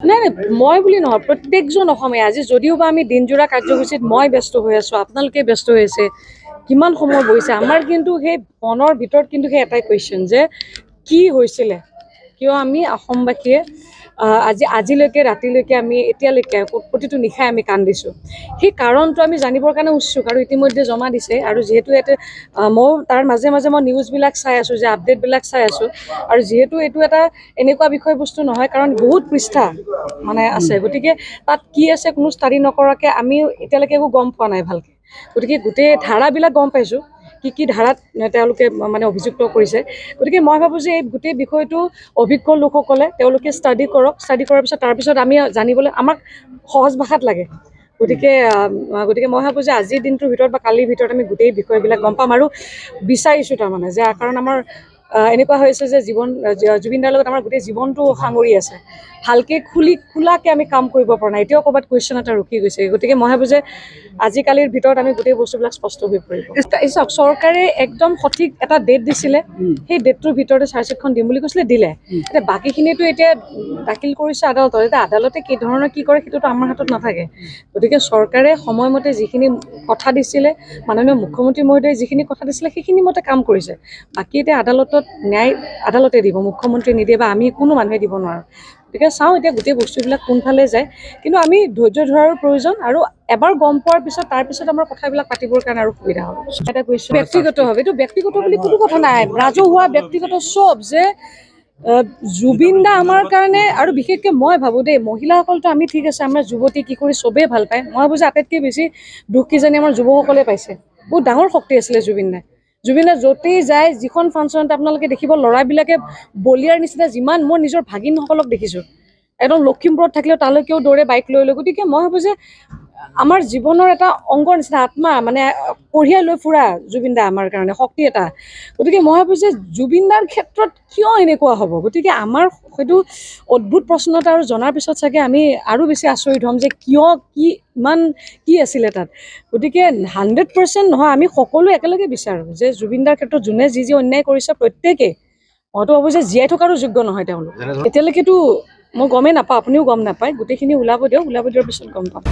নাই নাই মই বুলি নহয়, প্ৰত্যেকজন অসমীয়া আজি যদিও বা আমি দিনজোৰা কাৰ্যসূচীত মই ব্যস্ত হৈ আছো, আপোনালোকে ব্যস্ত হৈ আছে, কিমান সময় বহিছে, আমাৰ কিন্তু সেই মনৰ ভিতৰত কিন্তু সেই এটাই কুৱেশ্যন যে কি হৈছিলে, কিয় আমি অসমবাসীয়ে আজিলৈকে ৰাতিলৈকে আমি এতিয়ালৈকে প্ৰতিটো নিশাই আমি কান্দিছোঁ। সেই কাৰণটো আমি জানিবৰ কাৰণে উৎসুক আৰু ইতিমধ্যে জমা দিছে। আৰু যিহেতু ইয়াতে মই তাৰ মাজে মাজে মই নিউজবিলাক চাই আছোঁ, যে আপডেটবিলাক চাই আছোঁ, আৰু যিহেতু এইটো এটা এনেকুৱা বিষয়বস্তু নহয়, কাৰণ বহুত পৃষ্ঠা মানে আছে, গতিকে তাত কি আছে কোনো ষ্টাডি নকৰাকৈ আমি এতিয়ালৈকে একো গম পোৱা নাই ভালকৈ। গতিকে গোটেই ধাৰাবিলাক গম পাইছোঁ, কি ধাৰাত তেওঁলোকে মানে অভিযুক্ত কৰিছে। গতিকে মই ভাবোঁ যে এই গোটেই বিষয়টো অভিজ্ঞ লোকসকলে তেওঁলোকে ষ্টাডি কৰক, ষ্টাডি কৰাৰ পিছত তাৰপিছত আমি জানিবলৈ আমাক সহজ ভাষাত লাগে। গতিকে মই ভাবোঁ যে আজিৰ দিনটোৰ ভিতৰত বা কালিৰ ভিতৰত আমি গোটেই বিষয়বিলাক গম পাম আৰু বিচাৰিছোঁ তাৰমানে যে, কাৰণ আমাৰ এনেকুৱা হৈছে যে জুবিন দাৰ লগত আমাৰ গোটেই জীৱনটো সাঙুৰি আছে, ভালকৈ খোলাকৈ আমি কাম কৰিব পৰা নাই, এতিয়াও ক'ৰবাত কুৱেশ্যন এটা ৰখি গৈছে। গতিকে মই ভাবোঁ যে আজিকালিৰ ভিতৰত আমি গোটেই বস্তুবিলাক স্পষ্ট হৈ পৰিব। চাওক, চৰকাৰে একদম সঠিক এটা ডেট দিছিলে, সেই ডেটটোৰ ভিতৰতে চাৰ্জশ্বিটখন দিম বুলি কৈছিলে, দিলে। এতিয়া বাকীখিনিতো এতিয়া দাখিল কৰিছে আদালতত, এতিয়া আদালতে কি ধৰণৰ কি কৰে সেইটোতো আমাৰ হাতত নাথাকে। গতিকে চৰকাৰে সময়মতে যিখিনি কথা দিছিলে, মাননীয় মুখ্যমন্ত্ৰী মহোদয়ে যিখিনি কথা দিছিলে সেইখিনি মতে কাম কৰিছে। বাকী এতিয়া আদালতত ন্যায় আদালতে দিব, মুখ্যমন্ত্ৰীয়ে নিদিয়ে বা আমি কোনো মানুহে দিব নোৱাৰোঁ। গতিকে চাওঁ এতিয়া গোটেই বস্তুবিলাক কোনফালে যায়, কিন্তু আমি ধৈৰ্য ধৰাৰো প্ৰয়োজন, আৰু এবাৰ গম পোৱাৰ পিছত তাৰপিছত আমাৰ কথাবিলাক পাতিবৰ কাৰণে আৰু সুবিধা হ'ব। এটা কৈছোঁ ব্যক্তিগত হবে, এইটো ব্যক্তিগত বুলি কোনো কথা নাই, ৰাজহুৱা ব্যক্তিগত চব, যে জুবিন দা আমাৰ কাৰণে, আৰু বিশেষকৈ মই ভাবোঁ দেই, মহিলাসকলতো আমি ঠিক আছে, আমাৰ যুৱতী কিশোৰী চবেই ভাল পায়, মই ভাবোঁ যে আটাইতকৈ বেছি দুখ কিজানি আমাৰ যুৱকসকলে পাইছে। বহুত ডাঙৰ শক্তি আছিলে জুবিন দা য'তেই যায়, যিখন ফাংচনত আপোনালোকে দেখিব ল'ৰাবিলাকে বলিয়াৰ নিচিনা, যিমান মই নিজৰ ভাগিনসকলক দেখিছোঁ, একদম লখিমপুৰত থাকিলেও তালৈকেও দৌৰে বাইক লৈ লৈ। গতিকে মই ভাবোঁ যে আমাৰ জীৱনৰ এটা অংগৰ নিচিনা, আত্মা মানে কঢ়িয়াই লৈ ফুৰা জুবিন দা আমাৰ কাৰণে শক্তি এটা। গতিকে মই ভাবোঁ যে জুবিন দাৰ ক্ষেত্ৰত কিয় এনেকুৱা হ'ব, গতিকে আমাৰ হয়তো অদ্ভুত প্ৰশ্ন এটা, আৰু জনাৰ পিছত চাগে আমি আৰু বেছি আচৰিত হ'ম যে কিয়, ইমান কি আছিলে তাত। গতিকে 100% নহয়, আমি সকলোৱে একেলগে বিচাৰোঁ যে জুবিন দাৰ ক্ষেত্ৰত যোনে যি অন্যায় কৰিছে প্ৰত্যেকেই, মইতো ভাবোঁ যে জীয়াই থকাৰো যোগ্য নহয় তেওঁলোক। এতিয়ালৈকেতো মই গমেই নাপাওঁ, আপুনিও গম নাপায়, গোটেইখিনি ওলাব দিয়ক, ওলাব দিয়াৰ পিছত গম পাম।